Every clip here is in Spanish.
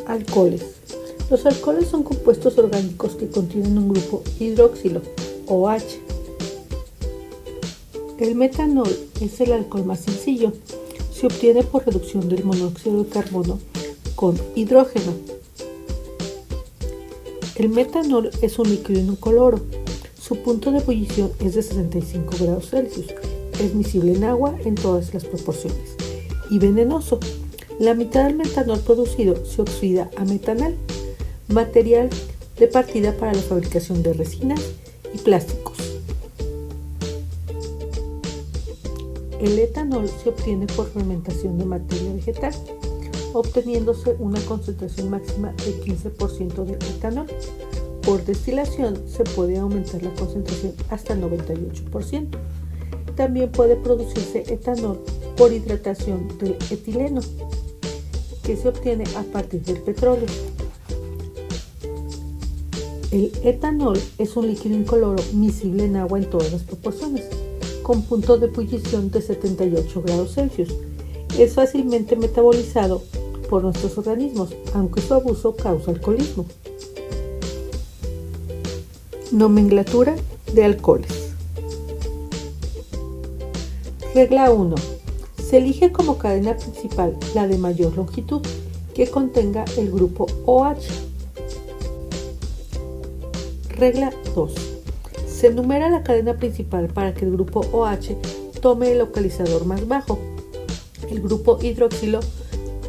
Alcoholes. Los alcoholes son compuestos orgánicos que contienen un grupo hidroxilo, OH. El metanol es el alcohol más sencillo. Se obtiene por reducción del monóxido de carbono con hidrógeno. El metanol es un líquido incoloro. Su punto de ebullición es de 65 grados Celsius. Es miscible en agua en todas las proporciones y venenoso. La mitad del metanol producido se oxida a metanal, material de partida para la fabricación de resinas y plásticos. El etanol se obtiene por fermentación de materia vegetal, obteniéndose una concentración máxima de 15% de etanol. Por destilación se puede aumentar la concentración hasta el 98%. También puede producirse etanol por hidratación del etileno, que se obtiene a partir del petróleo. El etanol es un líquido incoloro miscible en agua en todas las proporciones, con punto de ebullición de 78 grados Celsius. Es fácilmente metabolizado por nuestros organismos, aunque su abuso causa alcoholismo. Nomenclatura de alcoholes. Regla 1. Se elige como cadena principal la de mayor longitud que contenga el grupo OH. Regla 2. Se enumera la cadena principal para que el grupo OH tome el localizador más bajo. El grupo hidroxilo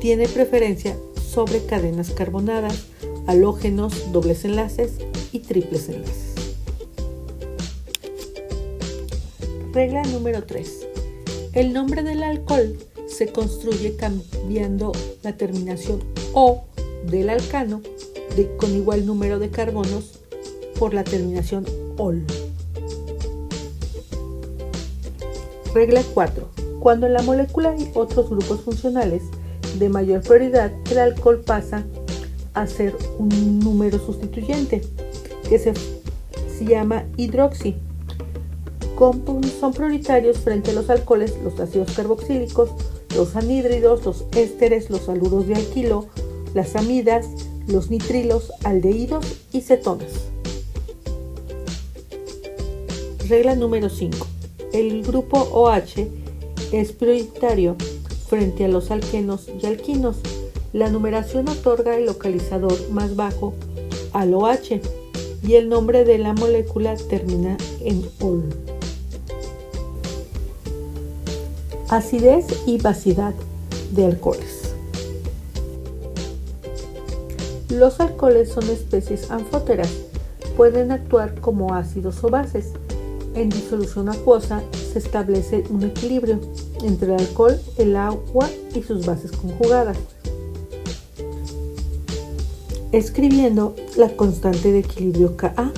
tiene preferencia sobre cadenas carbonadas, halógenos, dobles enlaces y triples enlaces. Regla número 3. El nombre del alcohol se construye cambiando la terminación O del alcano con igual número de carbonos por la terminación OL. Regla 4. Cuando en la molécula hay otros grupos funcionales de mayor prioridad, el alcohol pasa a ser un número sustituyente que se llama hidroxi. Son prioritarios frente a los alcoholes los ácidos carboxílicos, los anhídridos, los ésteres, los haluros de alquilo, las amidas, los nitrilos, aldehídos y cetonas. Regla número 5. El grupo OH es prioritario frente a los alquenos y alquinos. La numeración otorga el localizador más bajo al OH y el nombre de la molécula termina en OL. Acidez y basicidad de alcoholes. Los alcoholes son especies anfóteras. Pueden actuar como ácidos o bases. En disolución acuosa se establece un equilibrio entre el alcohol, el agua y sus bases conjugadas, escribiendo la constante de equilibrio Ka.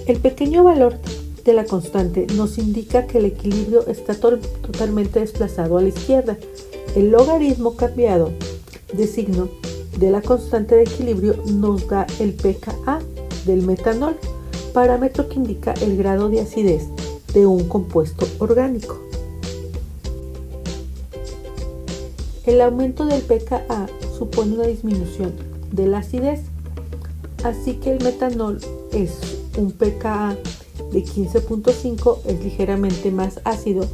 El pequeño valor de la constante nos indica que el equilibrio está totalmente desplazado a la izquierda. El logaritmo cambiado de signo de la constante de equilibrio nos da el pKa del metanol, parámetro que indica el grado de acidez de un compuesto orgánico. El aumento del pKa supone una disminución de la acidez, así que el metanol es un pKa de 15.5 es ligeramente más ácido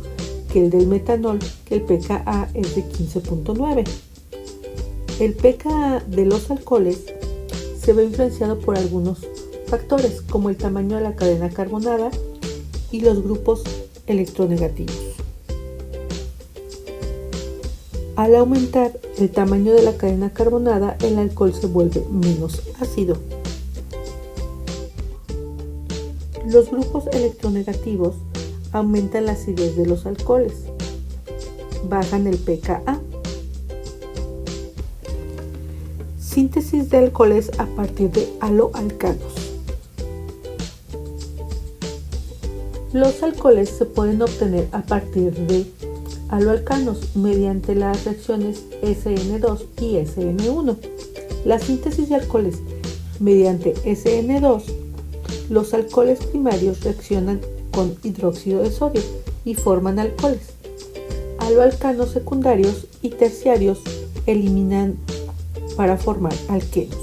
que el del metanol, que el pKa es de 15.9. El pKa de los alcoholes se ve influenciado por algunos factores como el tamaño de la cadena carbonada y los grupos electronegativos. Al aumentar el tamaño de la cadena carbonada, el alcohol se vuelve menos ácido. Los grupos electronegativos aumentan la acidez de los alcoholes, bajan el pKa. Síntesis de alcoholes a partir de haloalcanos. Los alcoholes se pueden obtener a partir de haloalcanos mediante las reacciones SN2 y SN1. La síntesis de alcoholes mediante SN2. Los alcoholes primarios reaccionan con hidróxido de sodio y forman alcoholes. Al aloalcanos secundarios y terciarios eliminan para formar alquenos.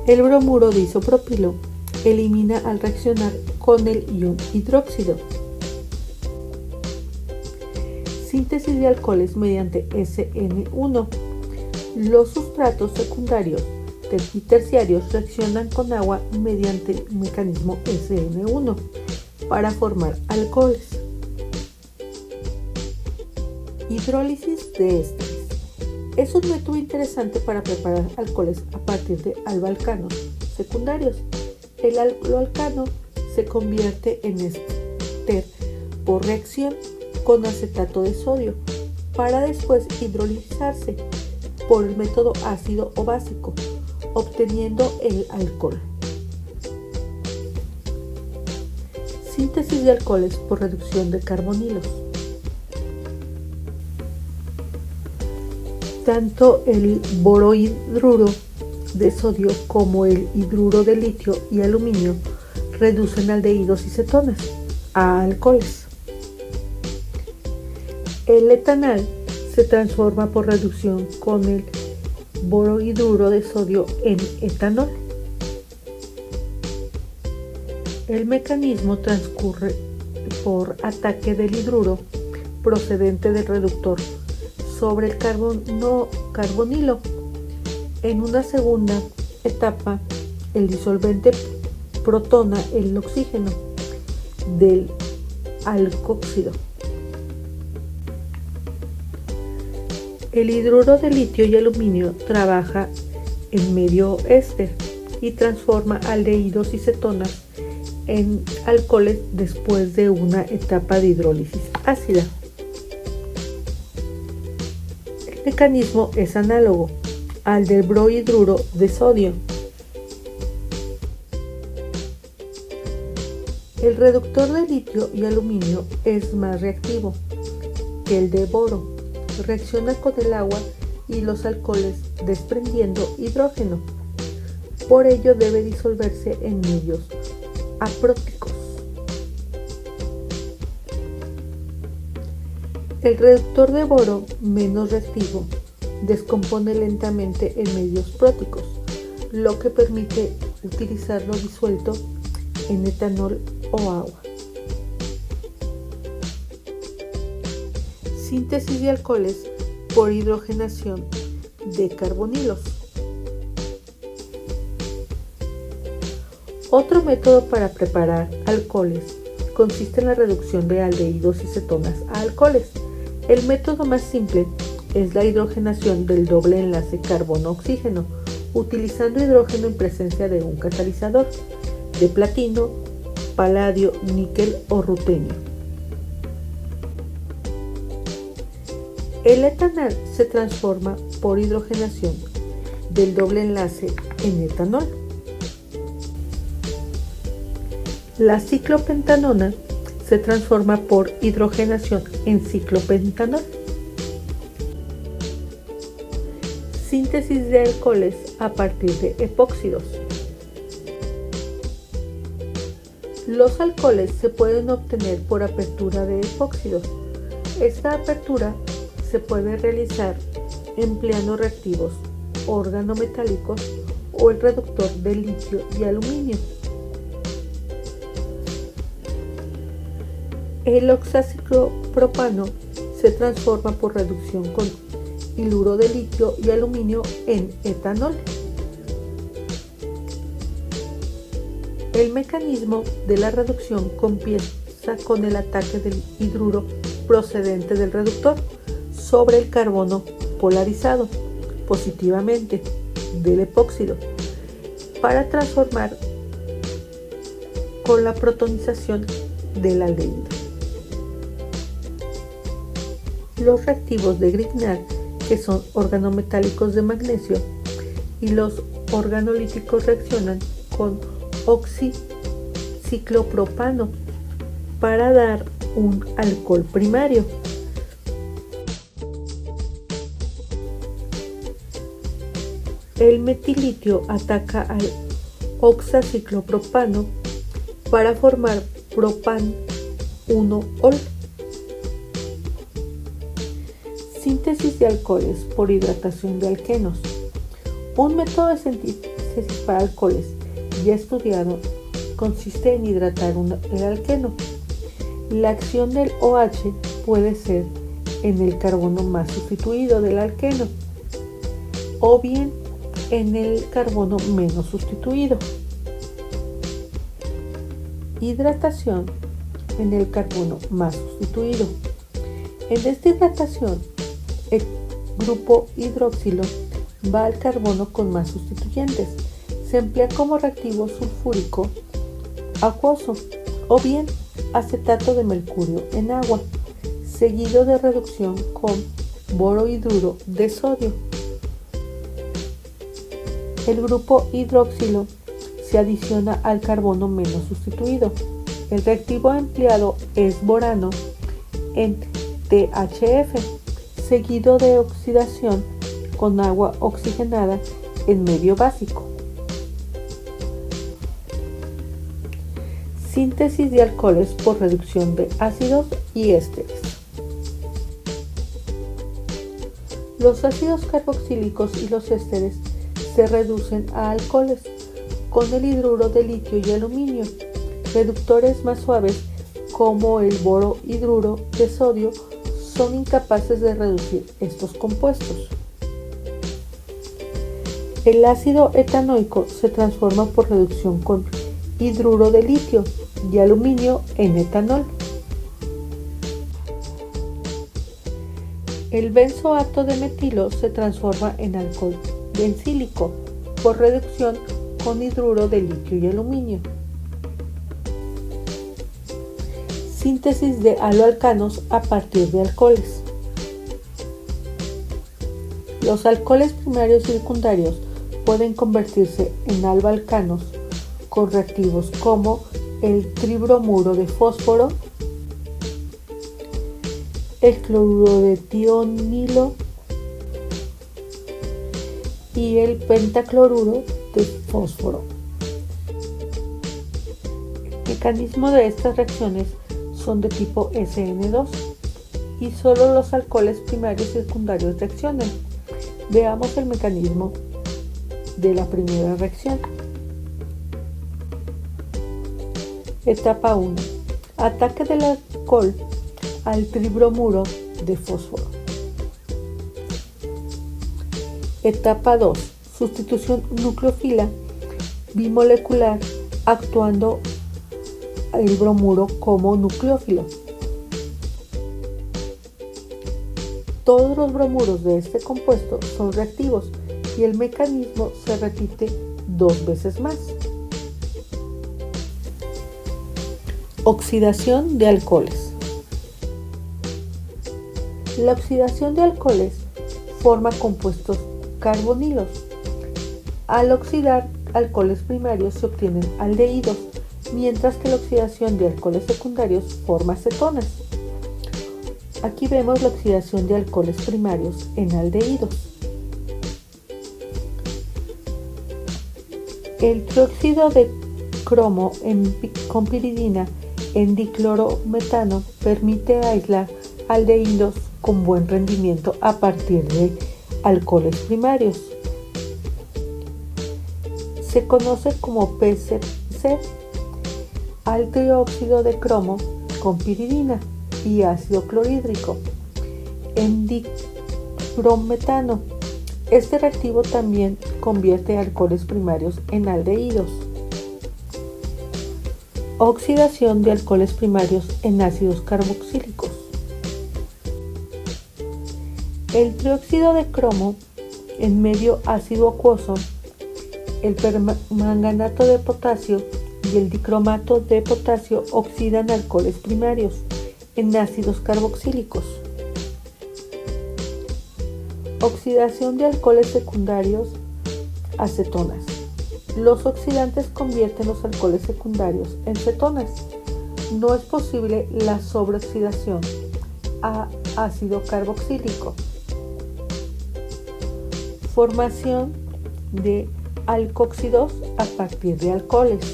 El bromuro de isopropilo elimina al reaccionar con el ion hidróxido. Síntesis de alcoholes mediante SN1. Los sustratos secundarios y terciarios reaccionan con agua mediante el mecanismo SN1 para formar alcoholes. Hidrólisis de ésteres. Es un método interesante para preparar alcoholes a partir de aloalcanos secundarios. El aloalcano se convierte en éster por reacción con acetato de sodio para después hidrolizarse por el método ácido o básico, obteniendo el alcohol. Síntesis de alcoholes por reducción de carbonilos. Tanto el borohidruro de sodio como el hidruro de litio y aluminio reducen aldehídos y cetonas a alcoholes. El etanal se transforma por reducción con el borohidruro de sodio en etanol. El mecanismo transcurre por ataque del hidruro procedente del reductor sobre el carbonilo. En una segunda etapa, el disolvente protona el oxígeno del alcohóxido. El hidruro de litio y aluminio trabaja en medio éster y transforma aldehídos y cetonas en alcoholes después de una etapa de hidrólisis ácida. El mecanismo es análogo al del borohidruro de sodio. El reductor de litio y aluminio es más reactivo que el de boro. Reacciona con el agua y los alcoholes desprendiendo hidrógeno. Por ello debe disolverse en medios apróticos. El reductor de boro, menos reactivo, descompone lentamente en medios próticos, lo que permite utilizarlo disuelto en etanol o agua. Síntesis de alcoholes por hidrogenación de carbonilos. Otro método para preparar alcoholes consiste en la reducción de aldehídos y cetonas a alcoholes. El método más simple es la hidrogenación del doble enlace carbono-oxígeno, utilizando hidrógeno en presencia de un catalizador de platino, paladio, níquel o rutenio. El etanol se transforma por hidrogenación del doble enlace en etanol. La ciclopentanona se transforma por hidrogenación en ciclopentanol. Síntesis de alcoholes a partir de epóxidos. Los alcoholes se pueden obtener por apertura de epóxidos. Esta apertura se puede realizar empleando reactivos organometálicos o el reductor de litio y aluminio. El oxaciclopropano se transforma por reducción con hiluro de litio y aluminio en etanol. El mecanismo de la reducción comienza con el ataque del hidruro procedente del reductor sobre el carbono polarizado positivamente del epóxido para transformar con la protonización del aldehído. Los reactivos de Grignard, que son organometálicos de magnesio, y los organolíticos reaccionan con oxiciclopropano para dar un alcohol primario. El metilitio ataca al oxaciclopropano para formar 1-ol. Síntesis de alcoholes por hidratación de alquenos. Un método de síntesis para alcoholes ya estudiado consiste en hidratar el alqueno. La acción del OH puede ser en el carbono más sustituido del alqueno o bien en el carbono menos sustituido. Hidratación en el carbono más sustituido. En esta hidratación, el grupo hidroxilo va al carbono con más sustituyentes. Se emplea como reactivo sulfúrico acuoso o bien acetato de mercurio en agua, seguido de reducción con borohidruro de sodio. El grupo hidroxilo se adiciona al carbono menos sustituido. El reactivo empleado es borano en THF, seguido de oxidación con agua oxigenada en medio básico. Síntesis de alcoholes por reducción de ácidos y ésteres. Los ácidos carboxílicos y los ésteres se reducen a alcoholes con el hidruro de litio y aluminio. Reductores más suaves como el borohidruro de sodio son incapaces de reducir estos compuestos. El ácido etanoico se transforma por reducción con hidruro de litio y aluminio en etanol. El benzoato de metilo se transforma en alcohol bencílico por reducción con hidruro de litio y aluminio. Síntesis de haloalcanos a partir de alcoholes. Los alcoholes primarios y secundarios pueden convertirse en haloalcanos con reactivos como el tribromuro de fósforo, el cloruro de tionilo y el pentacloruro de fósforo. El mecanismo de estas reacciones son de tipo SN2 y solo los alcoholes primarios y secundarios reaccionan. Veamos el mecanismo de la primera reacción. Etapa 1. Ataque del alcohol al tribromuro de fósforo. Etapa 2. Sustitución nucleófila bimolecular actuando el bromuro como nucleófilo. Todos los bromuros de este compuesto son reactivos y el mecanismo se repite 2 veces más. Oxidación de alcoholes. La oxidación de alcoholes forma compuestos carbonilos. Al oxidar alcoholes primarios se obtienen aldehídos, mientras que la oxidación de alcoholes secundarios forma cetonas. Aquí vemos la oxidación de alcoholes primarios en aldehídos. El trióxido de cromo con piridina en diclorometano permite aislar aldehídos con buen rendimiento a partir de alcoholes primarios. Se conoce como PCC al trióxido de cromo con piridina y ácido clorhídrico en diclorometano. Este reactivo también convierte alcoholes primarios en aldehídos. Oxidación de alcoholes primarios en ácidos carboxílicos. El trióxido de cromo en medio ácido acuoso, el permanganato de potasio y el dicromato de potasio oxidan alcoholes primarios en ácidos carboxílicos. Oxidación de alcoholes secundarios a cetonas. Los oxidantes convierten los alcoholes secundarios en cetonas. No es posible la sobreoxidación a ácido carboxílico. Formación de alcóxidos a partir de alcoholes.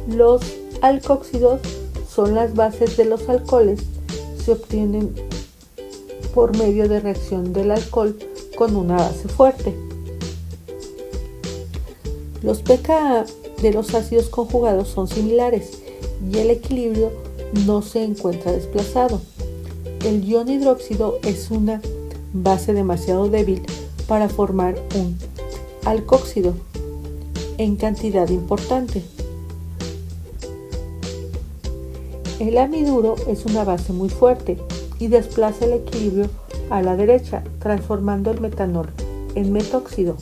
Los alcóxidos son las bases de los alcoholes. Se obtienen por medio de reacción del alcohol con una base fuerte. Los pKa de los ácidos conjugados son similares y el equilibrio no se encuentra desplazado. El ion hidróxido es una base demasiado débil para formar un alcóxido en cantidad importante. El amiduro es una base muy fuerte y desplaza el equilibrio a la derecha, transformando el metanol en metóxido.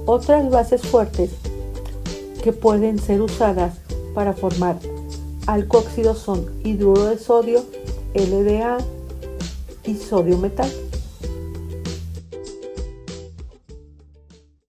Otras bases fuertes que pueden ser usadas para formar alcóxidos son hidruro de sodio, LDA y sodio metal.